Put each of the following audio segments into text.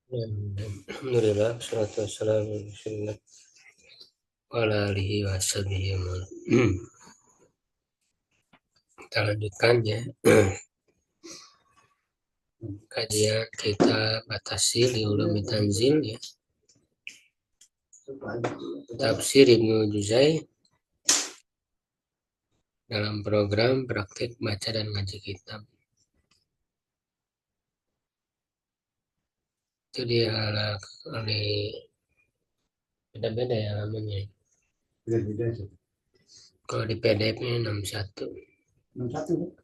Alhamdulillah, salatu wassalamu ala Rasulillah wa ala alihi wa sahbihi wa man. Kita lanjutkan ya. Kajian kita batasi li ulumi tanzil ya. Tafsir Ibnu Juzai dalam program praktik baca dan ngaji kitab. Itu dia beda-beda ya namanya. Beda-beda sih. Kalau di PDF-nya 61. 61.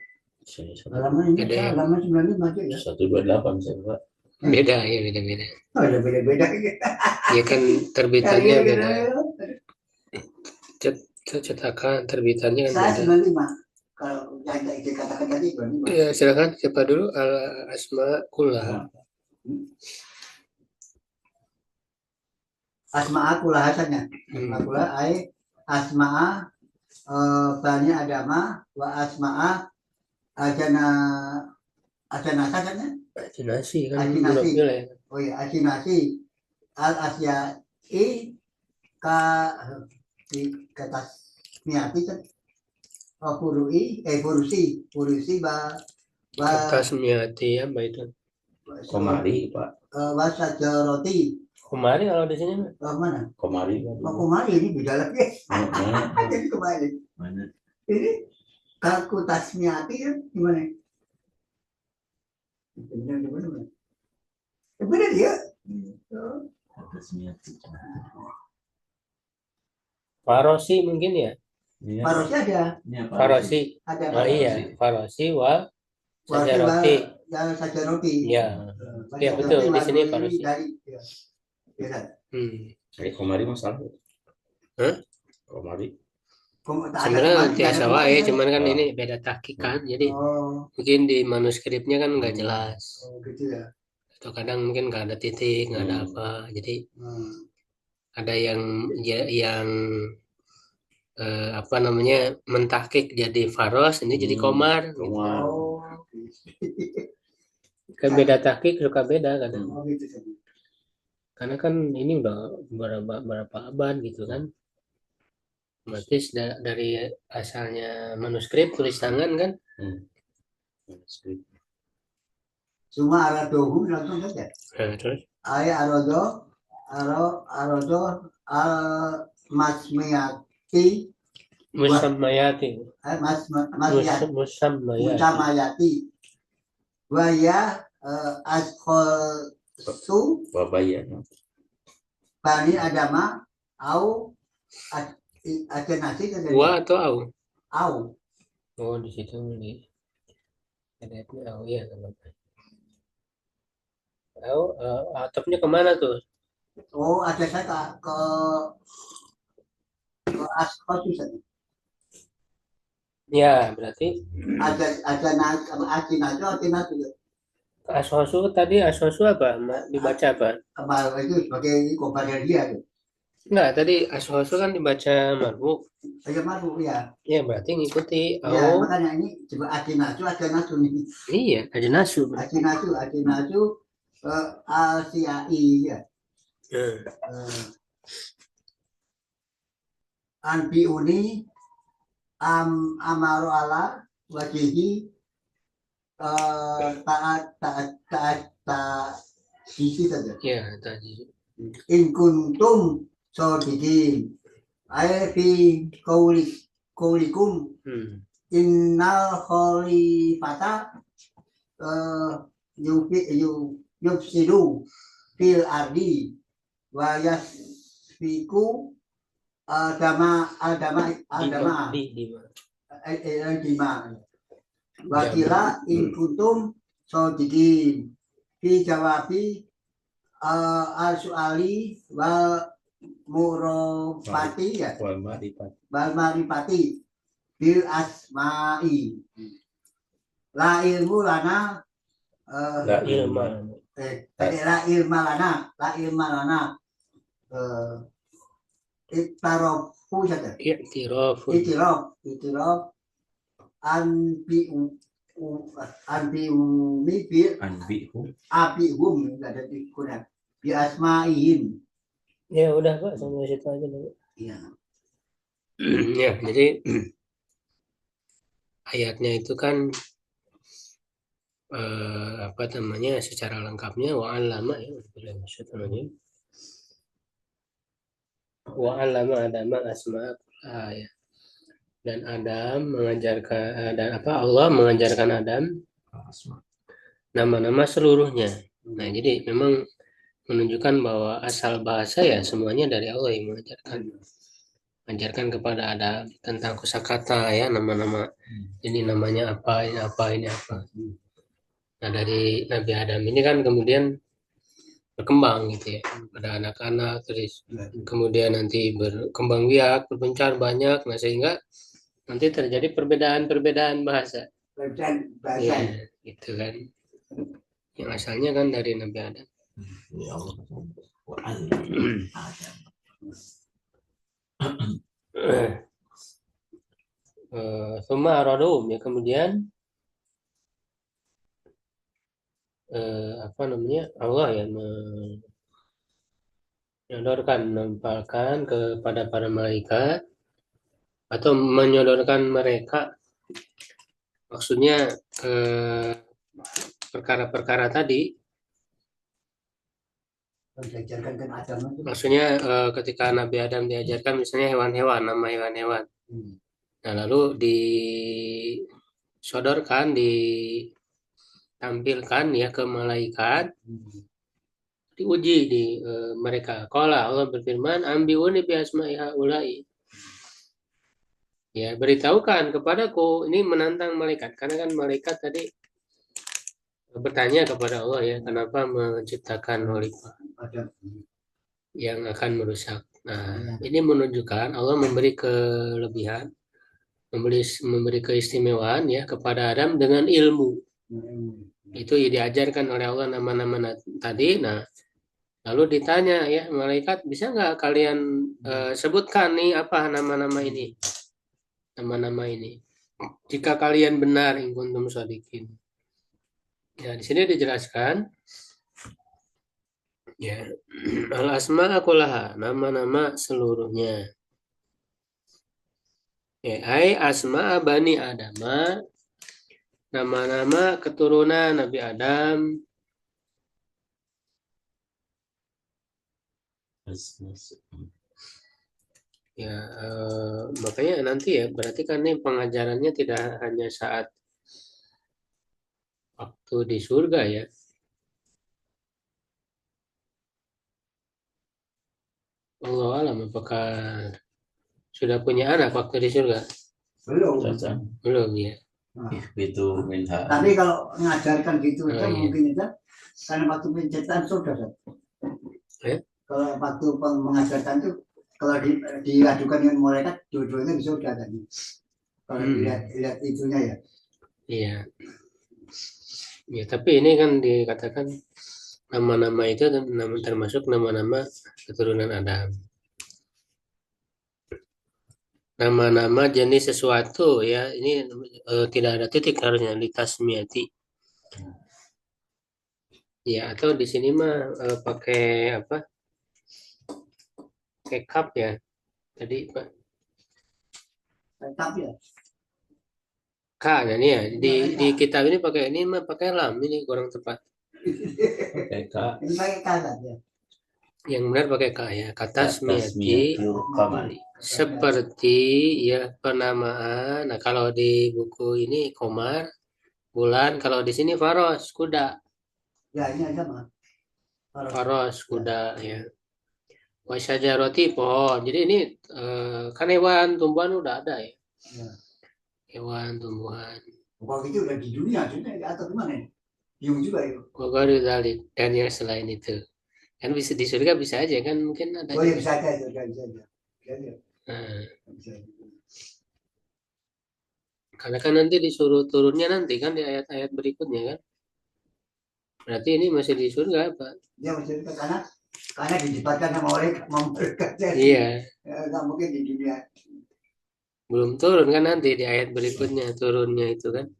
Halaman ini PDF. halaman 95 aja ya. 128 saya Pak. Beda ya, beda-beda. Oh, ya beda-beda ya. Ya kan terbitannya Ya, beda. Cetakan terbitannya kan Saya beda. 95. Kalau yang dikatakan tadi 95. Ya, silakan siapa dulu al asma kullah. Asma'a kulah hasannya. Asma'a kulah ai asma'a bani adama wa asma'a ajana hasannya. Ajinasi kan Ajinasi. pilih. Oh iya, ajinasi al asyai ka di kata niati kan furusi ba Kertas miati apa itu? Komari Pak. wasajaroti. Komari kalau di sini Mana? Komari. Komari ini beda lagi. Jadi kembali. Mana? Ini kalku tasmiati kan gimana? Benar dia. Farosi mungkin ya? Farosi ada. Farosi. Ada. Oh iya, Farosi wa sajaroti. Ya sajaroti. Ya. Ya betul di sini Farosi. Dari Komari masalah. Hah? Komari. Sebenarnya tiasa wae, cuman kan ini beda tahqiq kan, jadi mungkin di manuskripnya kan nggak jelas. Oh gitu ya. Atau kadang mungkin nggak ada titik, nggak ada apa, jadi ada yang apa namanya mentahqiq jadi faros, ini jadi komar. Gitu. Oh. Kan beda tahqiq suka beda kadang. Oh gitu. Karena kan ini udah berapa abad gitu kan. Otomatis dari asalnya manuskrip tulis tangan kan. Manuskrip. Cuma aradohu langsung saja. Terus Ayah arodo masmiyati musammayati. Musammayati. Waya askhosu Babaya. bani adama au ajenasi kan Wa atau au? au. Oh di situ nih. Ada au ya kalau. Au atapnya kemana tuh? Oh ada saya ke askhosu saja. Ya berarti ajenasi. aswasu tadi aswasu apa? Dibaca apa? Kemarin itu sebagai komentar dia tuh. Enggak, tadi aswasu kan dibaca marfu. Saya malu ya. Ya berarti ngikuti Ya au. makanya ini coba ajenasi nih. Iya, ajnasu. Ajenasi ACAI ya. Anbi uni amaru ala wajihi taat sisi saja. Ya tadi. In kuntum sodikin ay fi kaulikum innal khalifata yufsidu fil ardi wa yasfiku dima wakila in kuntum sodikin fi jawabi al-su'ali wal murofati ya wal marifati bil asma'i la ilmu lana La ilma. la ilma lana ittarofu saja I'tiraf. itiraf anbi'umi bil abihum enggak ada di Quran bi asma'ihim. Ya udah Pak, sampai situ aja dulu. Iya. Ya, jadi ayatnya itu kan apa namanya secara lengkapnya wa'allama ya, wa'allama Adama asma ya. Dan Adam mengajarkan dan apa Allah mengajarkan Adam nama-nama seluruhnya. Nah, jadi memang menunjukkan bahwa asal bahasa ya semuanya dari Allah yang mengajarkan kepada Adam tentang kosakata ya, nama-nama ini namanya apa, ini apa, ini apa. Nah, dari Nabi Adam ini kan kemudian berkembang gitu ya pada anak-anak, terus kemudian nanti berkembang biak, berpencar banyak, nah sehingga nanti terjadi perbedaan-perbedaan bahasa. Perbedaan bahasa. Ya, gitu kan. Yang asalnya kan dari Nabi Adam. Ya Allah. Suma aradum ya, kemudian apa namanya Allah yang menyodorkan, menampakkan kepada para malaikat atau menyodorkan mereka, maksudnya perkara-perkara tadi, Diajarkan kan Adam itu. maksudnya ketika Nabi Adam diajarkan misalnya hewan-hewan, nama hewan-hewan. Nah, lalu disodorkan, ditampilkan ya ke malaikat, diuji di mereka. Qala Allah berfirman, ambiuni bi asma'i haula'i. Ya, beritahukan kepadaku, ini menantang malaikat karena kan malaikat tadi bertanya kepada Allah ya, kenapa menciptakan khalifah Adam. yang akan merusak. Nah, ini menunjukkan Allah memberi kelebihan, memberi keistimewaan ya kepada Adam dengan ilmu. Itu diajarkan oleh Allah nama-nama tadi. Nah, lalu ditanya ya malaikat, bisa nggak kalian sebutkan nih apa nama-nama ini, nama-nama ini. Jika kalian benar, in kuntum shadiqin. Ya, di sini dijelaskan ya al asma kullaha, nama-nama seluruhnya. Ya, ai asma bani Adama, nama-nama keturunan Nabi Adam. Ya, makanya nanti ya, berarti kan ini pengajarannya tidak hanya saat waktu di surga ya. Allah alam, apakah sudah punya anak waktu di surga? Belum. Belum ya. Nah, Itu minta. tapi kalau mengajarkan gitu Oh, aja iya. mungkin aja karena waktu penciptaan sudah. Ya? Kalau waktu mengajarkan itu kalau diadukan dengan malaikat dua-duanya bisa udah kan. Kalau lihat itunya ya. Iya. Ya, tapi ini kan dikatakan nama-nama itu termasuk nama-nama keturunan Adam. Nama-nama jenis sesuatu ya, ini tidak ada titik harusnya di tasmiyati. Ya, atau di sini mah pakai apa? Pakai kap ya. Tadi Pak. Tapi ya. K, nah ini ya di kitab ini pakai ini mah pakai lam, ini kurang tepat. PK. Ini pakai kalah ya. Yang benar pakai K ya. Kata smiyati Qamari. seperti ya penamaan. Nah, kalau di buku ini Komar bulan, kalau di sini Faros kuda. Ya ini aja mah. Faros kuda ya. Wasyajaroti pohon. Jadi ini kan hewan tumbuhan udah ada ya. Ya. Hewan tumbuhan. Kalau itu udah di dunia atau gimana? Hiung juga itu. Wagaru dalik dan yang selain itu. Kan bisa di surga bisa aja kan mungkin ada. Oh ya bisa aja itu bisa aja. Nah, Bisa. karena kan nanti disuruh turunnya nanti kan di ayat-ayat berikutnya kan. Berarti ini masih di surga Pak. Ya masih karena dilibatkan sama mereka. Iya. Nggak mungkin di dunia. Belum turun kan nanti di ayat berikutnya turunnya itu kan.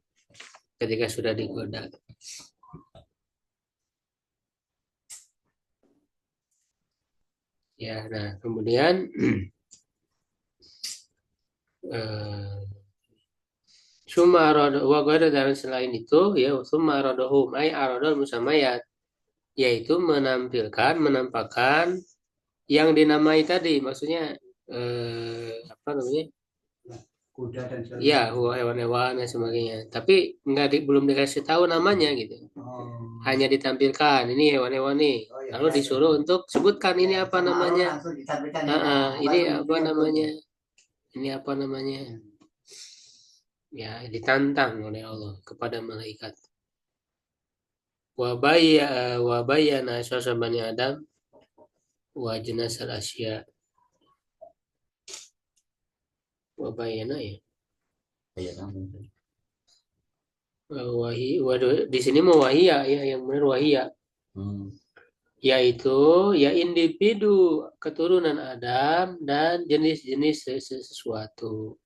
Ketika sudah digoda. Ya, nah kemudian summa arada wa ghairu dan selain itu ya summa aradahum ay aradul musamayat, yaitu menampakkan yang dinamai tadi, maksudnya apa namanya, Kuda dan ya hewan-hewan dan sebagainya, tapi belum dikasih tahu namanya gitu, hanya ditampilkan ini hewan-hewan nih, lalu disuruh untuk sebutkan ini apa namanya. Ini apa namanya, ini apa namanya, ya ditantang oleh Allah kepada malaikat. Wabayana sosok Bani Adam wa jenazah asya. Wabayana ya. Iya kan? Di sini mau wahia ya, yang benar wahia. Yaitu ya individu keturunan Adam dan jenis-jenis sesuatu.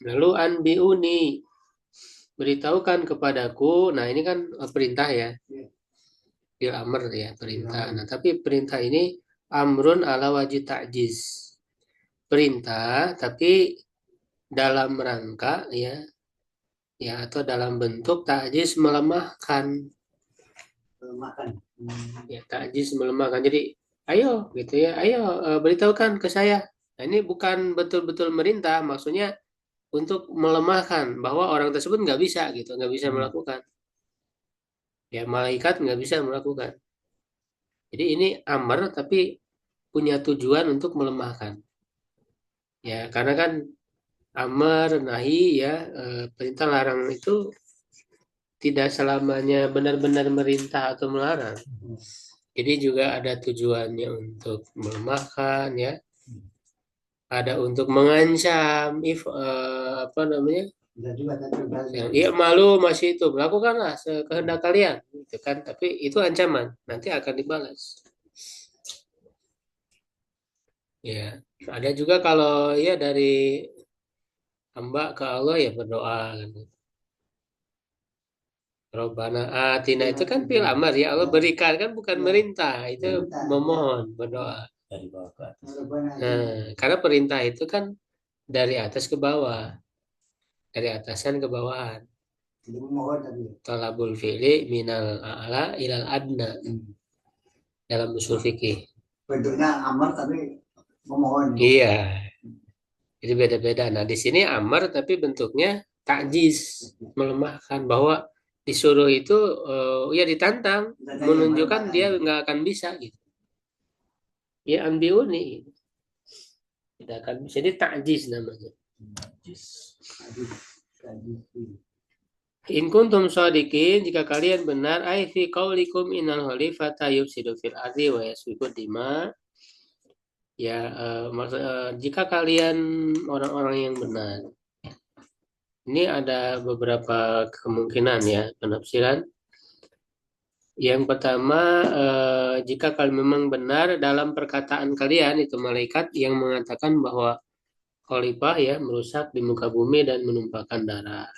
Lalu anbiuni, beritahukan kepadaku. Nah ini kan perintah ya, fil amr ya, perintah. Nah tapi perintah ini amrun ala wajib ta'jiz, perintah tapi dalam rangka ya atau dalam bentuk ta'jiz, melemahkan. Ya ta'jiz melemahkan, jadi ayo gitu ya, ayo beritahukan ke saya. Nah ini bukan betul-betul merintah, maksudnya untuk melemahkan bahwa orang tersebut nggak bisa gitu, nggak bisa melakukan. Ya malaikat nggak bisa melakukan. Jadi ini amr tapi punya tujuan untuk melemahkan. Ya karena kan amr nahi ya, perintah larang itu tidak selamanya benar-benar merintah atau melarang. Jadi juga ada tujuannya untuk melemahkan ya. Ada untuk mengancam, apa namanya? Ya malu masih itu, melakukanlah sekehendak kalian, gitu kan? Tapi itu ancaman, nanti akan dibalas. Ya, ada juga kalau ya dari hamba ke Allah ya berdoa kan. Robbana atina itu kan fil amar ya, Allah berikan, kan bukan merintah, itu memohon, berdoa. Dari bawah ke atas. Nah, karena perintah itu kan dari atas ke bawah, dari atasan ke bawahan. Talabul fi'li minal a'la ilal adna dalam usul fikih. Bentuknya amar tapi memohon. Iya, jadi beda-beda. Nah di sini amar tapi bentuknya takjiz, melemahkan, bahwa disuruh itu ya ditantang, menunjukkan dia nggak akan bisa gitu. Ya ambiuni, tidak akan bisa. Jadi takjiz namanya. In kuntum shadiqin, jika kalian benar, ai fi qaulikum innal khalifata yufsidu fil ardi wa yasfiku dima. Ya, jika kalian orang-orang yang benar. Ini ada beberapa kemungkinan ya penafsiran. Yang pertama, jika kalian memang benar dalam perkataan kalian itu malaikat yang mengatakan bahwa khalifah ya merusak di muka bumi dan menumpahkan darah.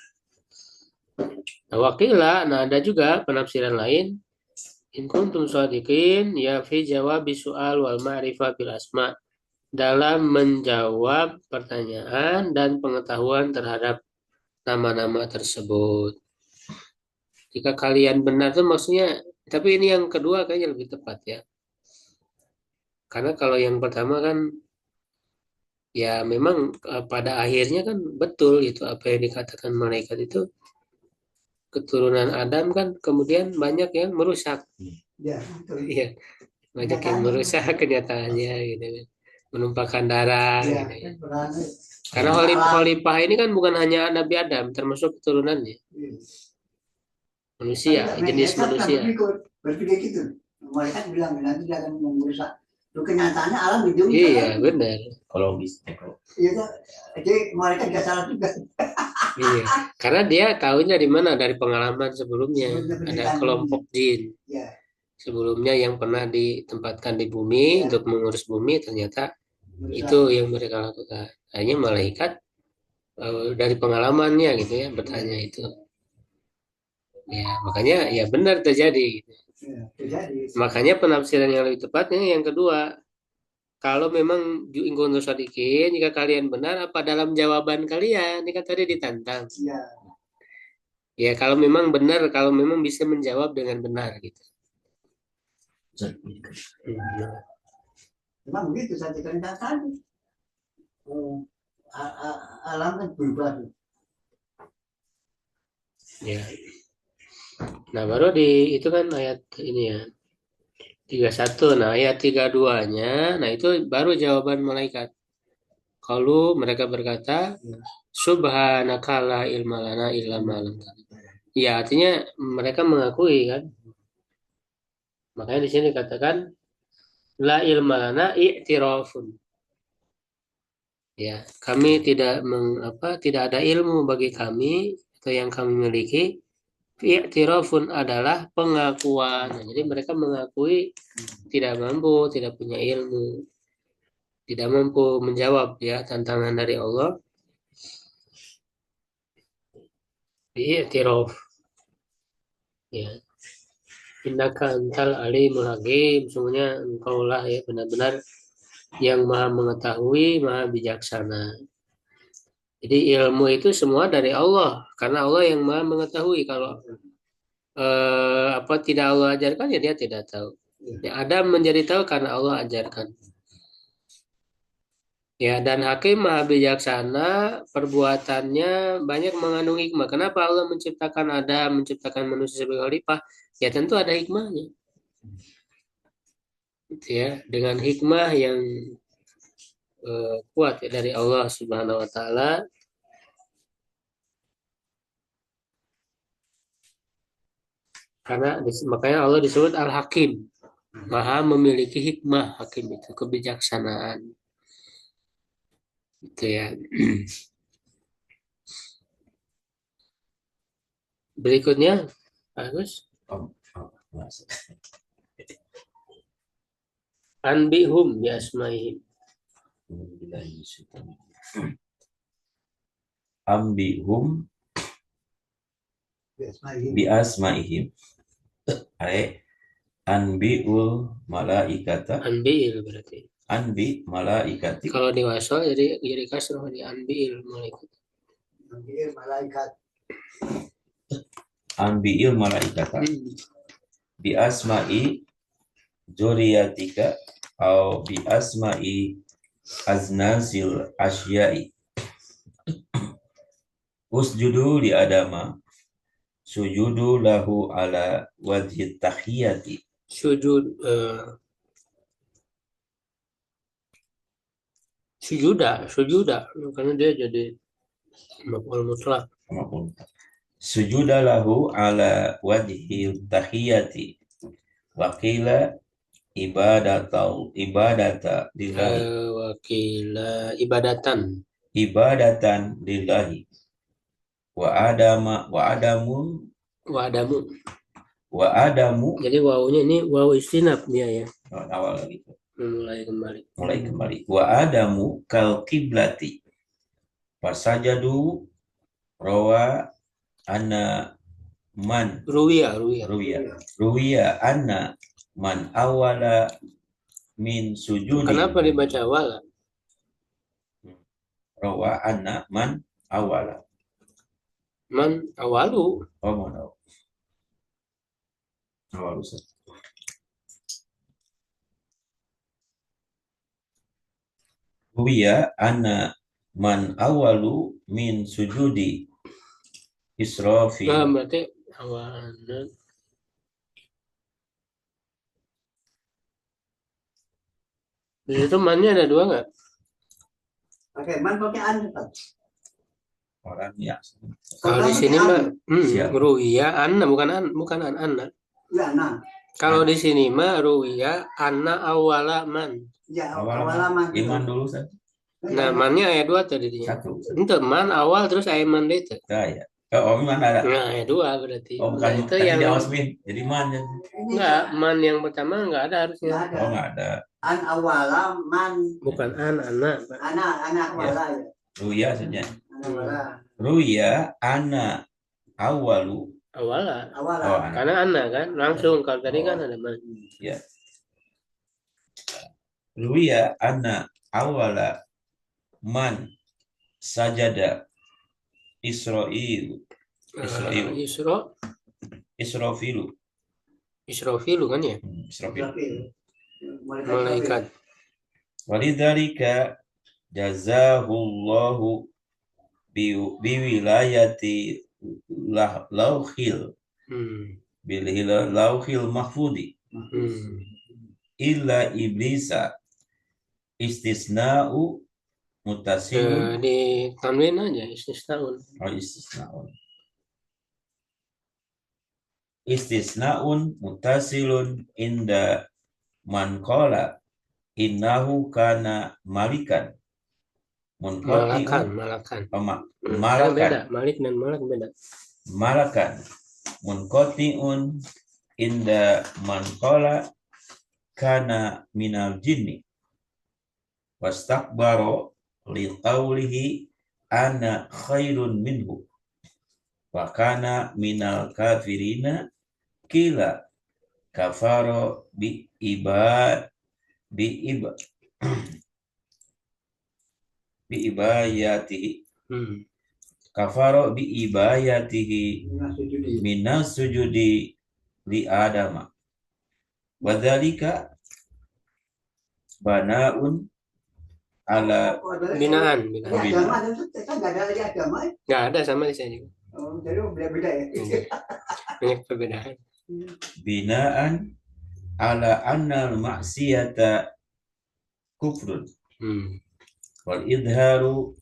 Nah, nah ada juga penafsiran lain. In kuntum shadiqin ya fi jawab soal wal ma'rifah bil asma, dalam menjawab pertanyaan dan pengetahuan terhadap nama-nama tersebut. Jika kalian benar itu maksudnya, tapi ini yang kedua kayaknya lebih tepat ya. Karena kalau yang pertama kan ya memang pada akhirnya kan betul itu apa yang dikatakan malaikat itu, keturunan Adam kan kemudian banyak yang merusak. Ya, iya, banyak yang merusak kenyataannya gitu kan. Menumpahkan darah ya, gitu ya. Karena khalifah ini kan bukan hanya Nabi Adam, termasuk keturunannya. Manusia, jenis manusia. Berpikir gitu. Malaikat bilang nanti dia akan merusak. Itu kenyataannya alam di dunia. Iya, benar. Ekologis. Iya, jadi malaikat gak salah juga. Iya, karena dia tahunya di mana, dari pengalaman sebelumnya. Ada kelompok jin. Ya. Sebelumnya yang pernah ditempatkan di bumi untuk mengurus bumi, ternyata itu yang mereka lakukan. Hanya malaikat dari pengalamannya gitu ya bertanya itu. Ya makanya ya benar terjadi. Ya, terjadi. Makanya penafsiran yang lebih tepatnya yang kedua. Kalau memang in kuntum shadiqin, jika kalian benar, apa dalam jawaban kalian? Ini kan tadi ditantang. Ya, Ya, kalau memang benar, kalau memang bisa menjawab dengan benar gitu. memang begitu saya cerita tadi. Alam kan berubah. Ya. Nah, baru itu kan ayat ini ya. 31. Nah, ayat 32-nya, nah itu baru jawaban malaikat. Kalau mereka berkata, Subhanaka la ilma lana illa ma 'allamtana. Ya, artinya mereka mengakui kan. Makanya di sini dikatakan la ilma lana i'tirafun. Ya, kami tidak ada ilmu bagi kami atau yang kami miliki. I'tirafun adalah pengakuan. Nah, jadi mereka mengakui tidak mampu, tidak punya ilmu, tidak mampu menjawab ya tantangan dari Allah. I'tiraf. Ya. Innaka antal alimul hakim. Sungguhnya engkaulah ya benar-benar yang maha mengetahui, maha bijaksana. Jadi ilmu itu semua dari Allah, karena Allah yang maha mengetahui. Kalau apa tidak Allah ajarkan ya dia tidak tahu. Ya, Adam menjadi tahu karena Allah ajarkan. Ya, dan hakim maha bijaksana, perbuatannya banyak mengandung hikmah. Kenapa Allah menciptakan Adam, menciptakan manusia sebagai khalifah? Ya tentu ada hikmahnya. Gitu ya, dengan hikmah yang kuat ya, dari Allah Subhanahu wa taala. Karena makanya Allah disebut Al-Hakim. Maha memiliki hikmah, hakim itu kebijaksanaan. Itu ya. Berikutnya, bagus. Anbihum bi asmaihim. Ambihum bi asmaihim. Ay anbiul malaikata. Anbiil berarti. Anbi malaikati. Kalau di wasal jadi kasroh di anbiil malaikat. Anbiil malaikat. Anbiil malaikata. Bi asma'i zuriyatika atau bi asma'i aznazil asyai. Usjudu li adama sujudu lahu ala wajhi tahiyati. Sujud sujuda karena dia jadi maf'ul mutlak. Sujuda lahu ala wajhi tahiyati wakila ibadata lillahi. Wakila ibadatan lillahi wa adamu. Jadi wawunya ini wawu istinaf dia ya. Awal gitu. Mulai kembali. Wa adamu kal kiblati. Fasajadu rawa anna man. Ruwiya anna man awala min sujudi. Kenapa dibaca awala? Rawa anna man awala. Man awalu. Oh, man awalu. Ruwiya anna man awalu min sujudi Israfi. Nah, berarti awalan. Di situ mannya ada dua nggak? Oke, man pakai an. Orang ya. Kalau di sini mah ruwiya anna bukan anna. Ya, nah. Kalau di sini mah ruwiya anna awala man. Ya, awala man. Iman dulu saja. Nah, mannya ayat 2 tadi dia. Itu man awal terus ayat man itu. Nah, ya. Oh, man ada. Nah, ayat 2 berarti. Oh, bukan itu yang jadi man. Enggak, man yang pertama enggak ada harusnya. Nggak ada. Oh, enggak ada. An awala man. Bukan anna. Ana awala ya. Ruya saja. Ana awala. Ruya ana awalu Awala. awal. Oh, anak. Karena anak kan langsung. Kalau tadi kan ada man. Ya. Ruwiya anna awala man sajada Israil. Israfilu. Israfilu kan ya? Israfil. Malaikat. Walidzalika jazahullahu biwilayati lauhil lauhil mahfudi illa iblisa istisna'u mutasilun Di tanwin aja istisnaun. Istisna'un mutasilun inda man qala innahu kana malikan munqati'un Malakan. malakan Beda. Malik dan malak beda. malakan munqati'un inda man qala kana minal jinni wastakbaro liqaulihi ana khairun minhu wa kana minal kafirina kila kafaro bi ibayatihi kafaro bi ibayatihi minas sujudi li adama wadzalika banaun ala Binaan. Agama kita nggak ada lagi agama. Nggak ada sama di sini. Jadi beda ya. Banyak perbedaan. binaan ala annal maksiyata kufrun wal idharu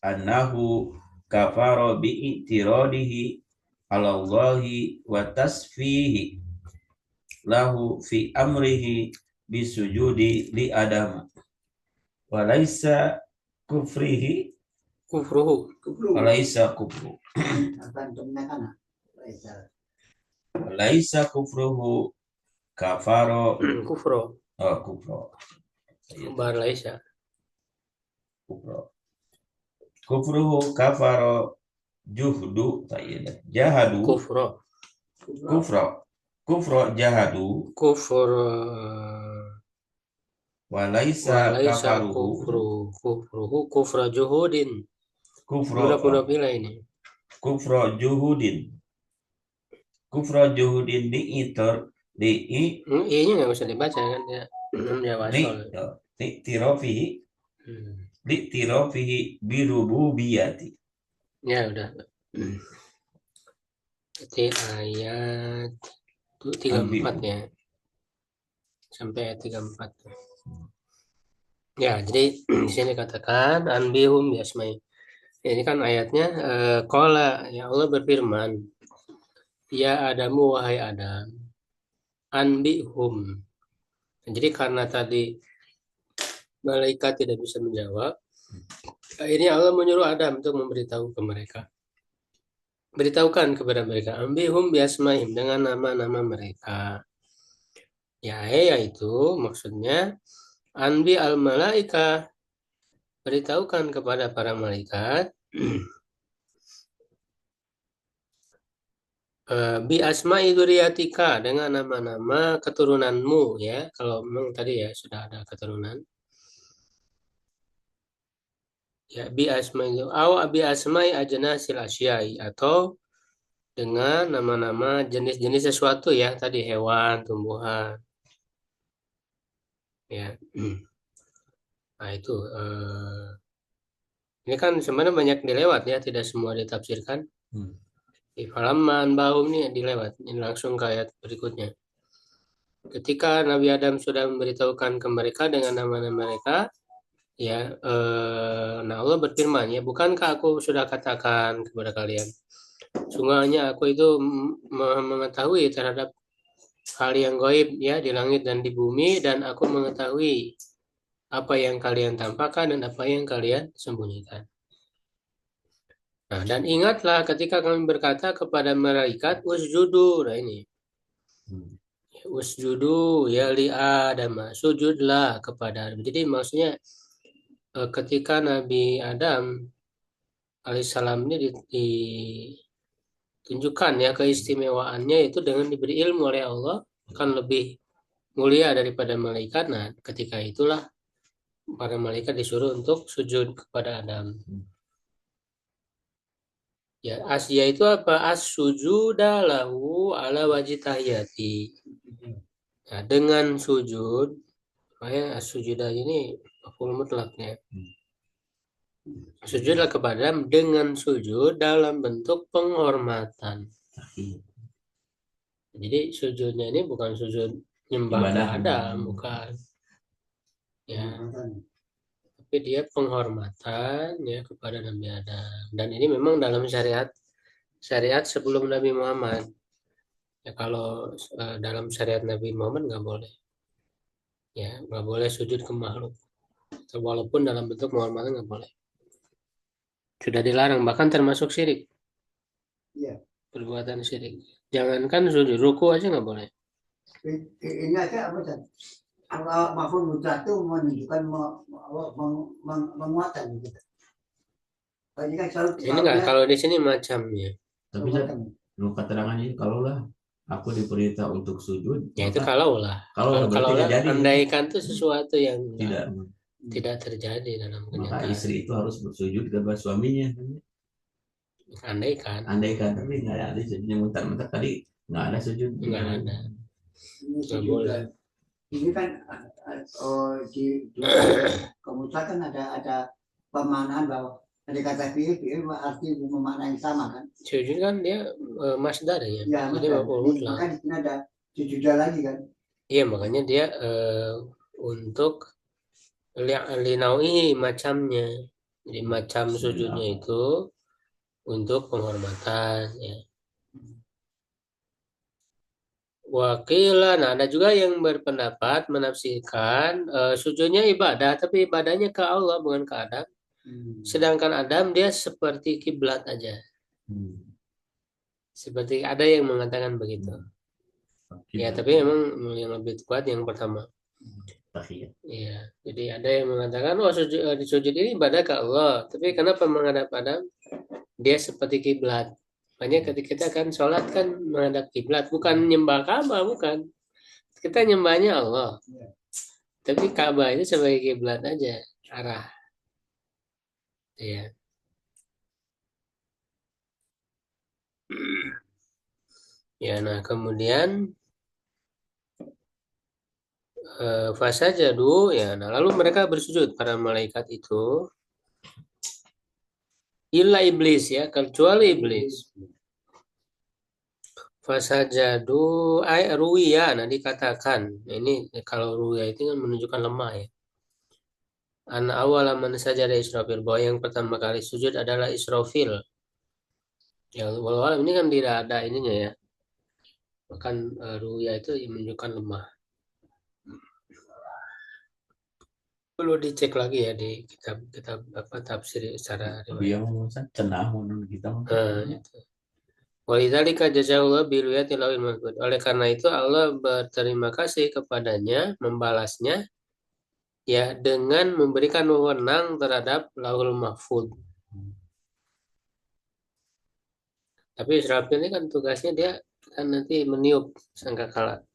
annahu kafara bi i'tiradihi ala Allahi wa tasfihi lahu fi amrihi bisujudi li adama wa laisa kufruhu laisa kufruhu kafaro Kufro. kufro Bar laisa. kufruhu kafaro jahadu kufro jahadu Kufur. walaisa kufruhu kufra juhudin. Budak bila ini. Kufro juhudin diitor I-nya nggak usah dibaca kan ya. Ya wasol. Tirofihi birububiyati. Ya udah. Jadi ayat 34 ya. Sampai ayat 34. Ya, jadi di sini katakan anbihum yasmai. Ini kan ayatnya qala ya Allah berfirman, ya Adamu wahai Adam, anbihum. Jadi karena tadi malaikat tidak bisa menjawab, akhirnya Allah menyuruh Adam untuk memberitahu ke mereka. Beritahukan kepada mereka, ambihum biasmaihim, dengan nama-nama mereka. Ya, yaitu maksudnya anbi al malaika, beritahukan kepada para malaikat bi asma'i dzurriyyatika, dengan nama-nama keturunanmu ya. Kalau memang tadi ya sudah ada keturunan. Ya bi asma'i ajnasil asyai, atau dengan nama-nama jenis-jenis sesuatu ya, tadi hewan, tumbuhan. Ya. Nah itu ini kan sebenarnya banyak dilewat ya, tidak semua ditafsirkan. Di halaman bawah ini dilewat, ini langsung ke ayat berikutnya. Ketika Nabi Adam sudah memberitahukan ke mereka dengan nama-nama mereka, ya, nah Allah berfirman ya, bukankah aku sudah katakan kepada kalian, sungguhnya aku itu mengetahui terhadap hal yang gaib ya di langit dan di bumi, dan aku mengetahui apa yang kalian tampakkan dan apa yang kalian sembunyikan. Nah, dan ingatlah ketika kami berkata kepada malaikat usjudu, nah ini usjudu ya li Adam, sujudlah kepada Adam. Jadi maksudnya ketika Nabi Adam alaihissalam ini ditunjukkan ya keistimewaannya itu dengan diberi ilmu oleh Allah akan lebih mulia daripada malaikat. Nah, ketika itulah para malaikat disuruh untuk sujud kepada Adam. Ya, asya itu apa? As-sujuda lahu ala wajhi tahiyati. Nah, dengan sujud, makanya as-sujuda ini maf'ul mutlaknya. Sujudlah kepada Adam dengan sujud dalam bentuk penghormatan. Jadi sujudnya ini bukan sujud nyembah ke Ibadah. Adam, bukan. Ya, tapi dia penghormatan ya kepada Nabi Adam. Dan ini memang dalam syariat sebelum Nabi Muhammad. Ya, kalau dalam syariat Nabi Muhammad nggak boleh. Ya, nggak boleh sujud ke makhluk. Walaupun dalam bentuk penghormatan nggak boleh. Sudah dilarang, bahkan termasuk syirik. Iya. Perbuatan syirik. Jangankan sujud, ruku aja nggak boleh. Ini aja apa Ustaz? Kalau mafhum mutlak itu menunjukkan menguatkan gitu. Ini kan selalu Ini nggak, kalau di sini macamnya. Tapi lu keterangan ini kalau lah aku diperintah untuk sujud. Ya itu kalau lah. Kalau lah, jadi, andaikan itu sesuatu yang tidak terjadi dalam maka kenyataan. istri itu harus bersujud kepada suaminya. Andaikan, tapi nggak ada sujudnya mutar-mutar tadi nggak ada sujud. nggak ada. Nggak boleh. Ini kan di kemudian kan ada pemaknaan bahwa ada kata fi'il arti bermakna yang sama kan? Sujud kan dia masdar ya. Ya, Jadi maka di sini ada sujudah lagi kan? Iya, makanya dia untuk linaui macamnya. Jadi macam sujudnya itu untuk penghormatan ya. Wakilah, nah ada juga yang berpendapat menafsirkan sujudnya ibadah, tapi ibadahnya ke Allah bukan ke Adam. Sedangkan Adam dia seperti kiblat aja. Seperti ada yang mengatakan begitu. Ya, tapi memang yang lebih tepat yang pertama. Iya, jadi ada yang mengatakan sujud ini ibadah ke Allah, tapi kenapa menghadap Adam? Dia seperti kiblat. Makanya ketika kita kan sholat kan menghadap kiblat, bukan nyembah Ka'bah, bukan. Kita nyembahnya Allah. Tapi Ka'bah itu sebagai kiblat aja, arah. Ya. Ya, nah kemudian fasajadu ya, nah lalu mereka bersujud para malaikat itu illa iblis ya, kecuali iblis. Fasajadu ay ruwiya, nah dikatakan ini kalau ruwiya itu kan menunjukkan lemah ya. An awala man sajada Israfil, bahwa yang pertama kali sujud adalah Israfil. Ya, walau ini kan tidak ada ininya ya. Bahkan ruwiya itu menunjukkan lemah. Perlu dicek lagi ya di kitab apa tafsir secara riwayat. Yang cenah menurut kita. Itu. Walidzalika jazakallahu biruyatil lawil mahfuz. Oleh karena itu Allah berterima kasih kepadanya, membalasnya ya dengan memberikan wewenang terhadap lauhul mahfuz. Tapi Israfil ini kan tugasnya dia kan nanti meniup sangkakala.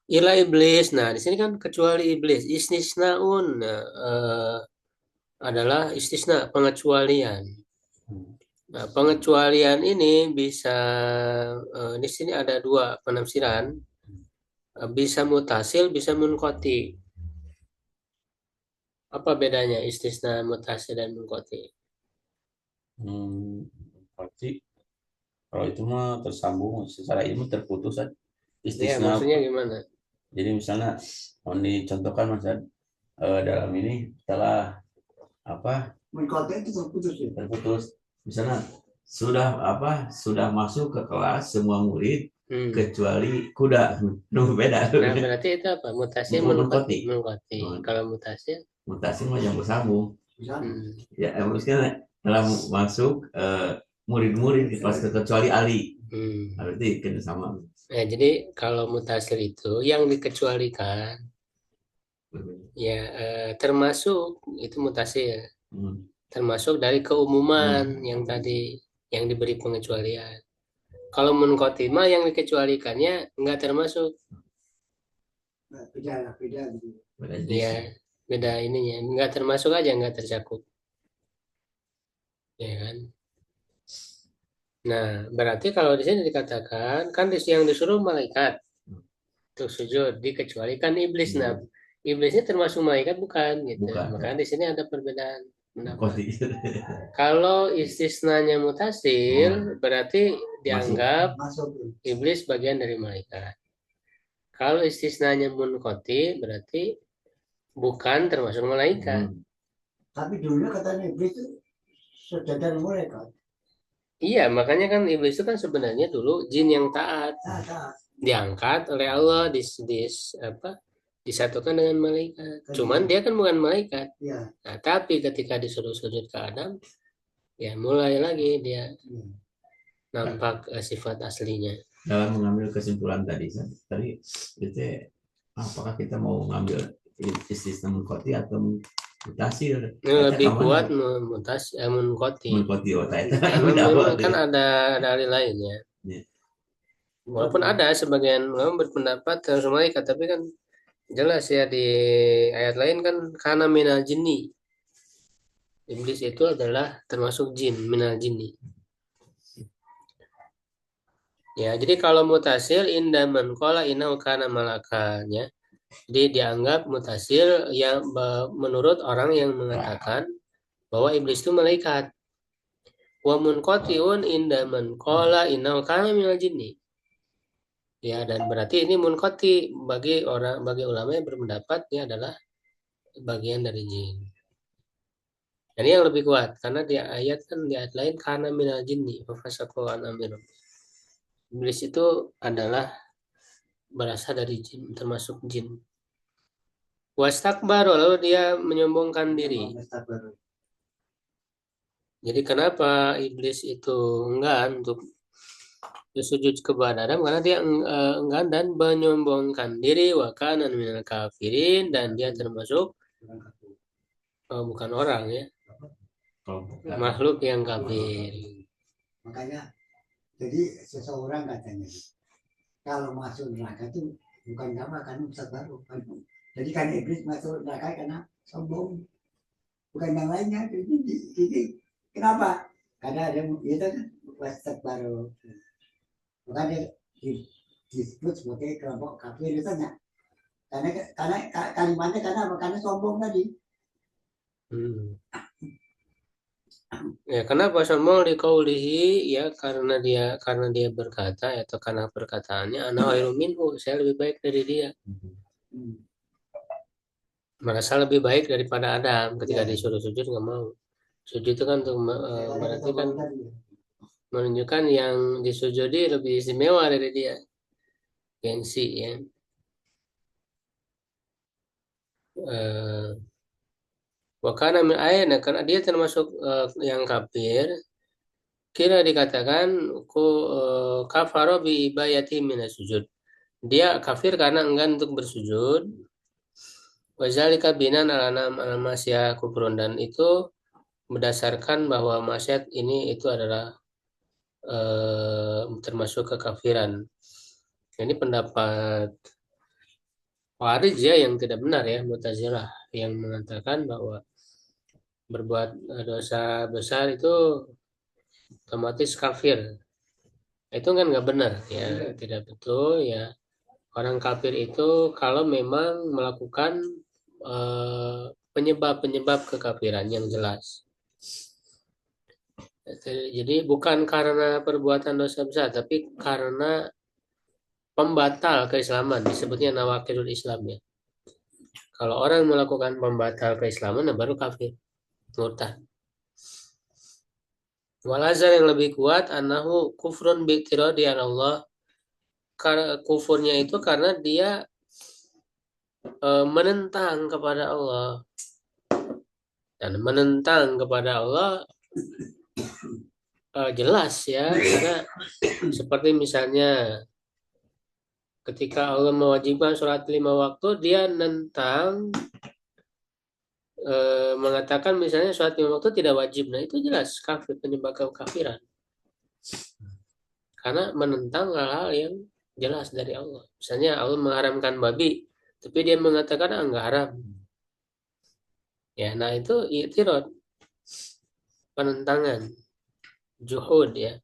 Ila iblis. Nah, di sini kan kecuali iblis. Istisnaun adalah istisna, pengecualian. Nah, pengecualian ini bisa di sini ada dua penafsiran. Bisa mutasil, bisa munqati. Apa bedanya istisna, mutasil, dan munqati? Munqati kalau itu mah tersambung secara ilmu terputus kan. Ya, maksudnya gimana? Jadi misalnya mau dicontohkan Mas dalam ini setelah apa? Munqati itu terputus. Misalnya sudah masuk ke kelas semua murid kecuali kuda. Beda. Nah, berarti itu apa? Mutasi munqati. Kalau mutasi mah yang bersambung. Ya, maksudnya dalam masuk murid-murid di kelas kecuali Ali. Berarti kan sama. Nah, jadi kalau mutasil itu yang dikecualikan Ya, termasuk itu mutasi ya. Termasuk dari keumuman yang tadi yang diberi pengecualian. Kalau munqatimah yang dikecualikannya nggak termasuk. Beda gitu. Ya, beda ininya. Nggak termasuk aja, nggak tercakup. Ya kan? Nah, berarti kalau di sini dikatakan, kan yang disuruh malaikat untuk sujud, dikecualikan iblis. Nah, iblisnya termasuk malaikat bukan gitu. Bukan. Makanya di sini ada perbedaan pendapat. Koti. Kalau istisnanya mutasil, berarti dianggap Masuk. iblis bagian dari malaikat. Kalau istisnanya munqati, berarti bukan termasuk malaikat. Tapi dulu katanya iblis itu sudah dari malaikat. Iya, makanya kan iblis itu kan sebenarnya dulu jin yang taat. Diangkat oleh Allah, disatukan dengan malaikat. Cuman dia kan bukan malaikat. Ya. Nah, tapi ketika disuruh sujud ke Adam, ya mulai lagi dia nampak sifat aslinya. Dalam mengambil kesimpulan tadi itu apakah kita mau mengambil sistem munqati atau mutasi? Lebih kuat mutasi munqati. Karena memang kan ada dalil lainnya. Walaupun ada sebagian ulama berpendapat terus malaikat, tapi kan jelas ya di ayat lain kan karena minal jinni. Iblis itu adalah termasuk jin, minal jinni. Ya, jadi kalau mutasil indaman qala innahu kana malakanya. Jadi dianggap mutasil yang menurut orang yang mengatakan bahwa iblis itu malaikat. Wa munqati'un indaman qala innahu kana minal jinni. Ya, dan berarti ini munqati bagi ulama yang berpendapat ini adalah bagian dari jin. Dan ini yang lebih kuat karena di ayat lain karena minal jinni fafasaqu an amri. Iblis itu adalah berasal dari jin, termasuk jin. Wastakbar, lalu dia menyombongkan diri. Jadi kenapa iblis itu enggan untuk sujud kepada Adam? Karena dia enggan dan menyombongkan diri, wa kana minal kafirin, dan dia termasuk bukan orang ya, makhluk yang kafir. Makanya jadi seseorang katanya kalau masuk neraka itu bukan karena baru. Jadi kan iblis masuk neraka karena sombong, bukan yang lainnya. Jadi kenapa? Karena ada itu kan wasat baru. Bukan disebut sebagai kelompok kafir itu ya. Karena kalimatnya karena sombong tadi. Ya, kenapa sombong liqaulihi? Ya karena dia berkata atau karena perkataannya ana khairum minhu, saya lebih baik dari dia. Merasa lebih baik daripada Adam ketika disuruh sujud nggak mau. Sujud itu kan untuk berarti kan menunjukkan yang disujudi lebih istimewa dari dia. Gengsi ya. Wakana min ayat, karena dia termasuk yang kafir. Kira dikatakan kafaro bi ibayati minas sujud. Dia kafir karena enggan untuk bersujud. Wazalika binan ala masya kufrun, dan itu berdasarkan bahwa maksiat ini itu adalah termasuk kekafiran. Ini pendapat Khawarij ya yang tidak benar ya, Mu'tazilah yang mengatakan bahwa berbuat dosa besar itu otomatis kafir. Itu kan nggak benar ya, tidak betul ya. Orang kafir itu kalau memang melakukan penyebab-penyebab kekafiran yang jelas. Jadi bukan karena perbuatan dosa besar, tapi karena pembatal keislaman, disebutnya nawaqidul Islam ya. Kalau orang melakukan pembatal keislaman, baru kafir, murtad. Walazar yang lebih kuat, anahu kufrun bi'tiradi an Allah. Kufurnya itu karena dia menentang kepada Allah. Dan menentang kepada Allah jelas ya, karena seperti misalnya Ketika Allah mewajibkan sholat 5 waktu, dia nentang mengatakan misalnya sholat 5 waktu tidak wajib. Nah itu jelas kafir, penyebab kekafiran. Karena menentang hal-hal yang jelas dari Allah. Misalnya Allah mengharamkan babi, tapi dia mengatakan enggak haram. Ya, nah itu i'tirad, penentangan, juhud ya.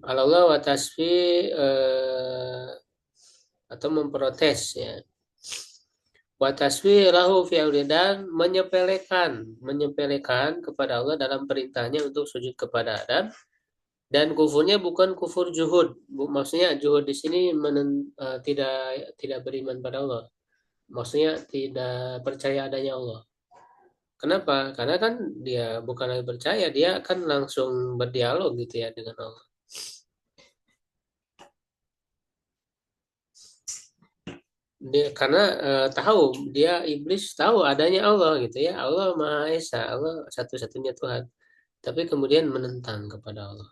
Allah wa tasfi atau memprotes ya. Wa taswirahu fi dan menyepelekan kepada Allah dalam perintahnya untuk sujud kepada Adam, dan kufurnya bukan kufur juhud. Maksudnya juhud di sini tidak beriman pada Allah. Maksudnya tidak percaya adanya Allah. Kenapa? Karena kan dia bukan lagi percaya, dia kan langsung berdialog gitu ya dengan Allah. Dia karena tahu, dia iblis tahu adanya Allah gitu ya, Allah Maha Esa, Allah satu-satunya Tuhan, tapi kemudian menentang kepada Allah.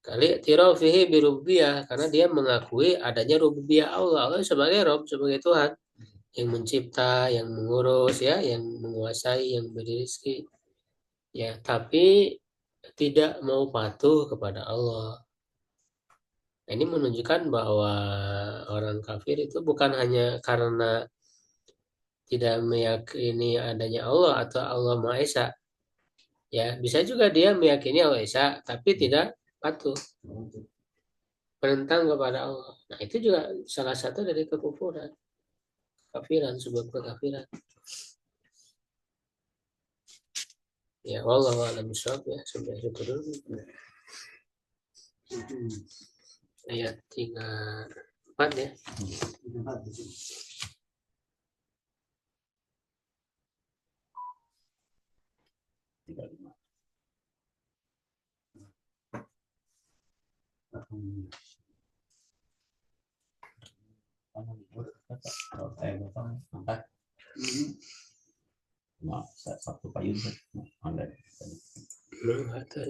Kali tirafihi birububiyah, karena dia mengakui adanya rububiyah Allah, Allah sebagai Rob, sebagai Tuhan yang mencipta, yang mengurus ya, yang menguasai, yang beri rezeki ya, tapi tidak mau patuh kepada Allah. Ini menunjukkan bahwa orang kafir itu bukan hanya karena tidak meyakini adanya Allah atau Allah Maha Esa. Ya, bisa juga dia meyakini Allah Esa tapi tidak patuh, menentang kepada Allah. Nah, itu juga salah satu dari kekufuran, kafiran, sebab kekafiran. Ya, wallahu a'lam bishawab ya, sampai situ dulu. Ayat 34 ya. Kalau saya potong angkat, satu payung, angkat. Belum ada.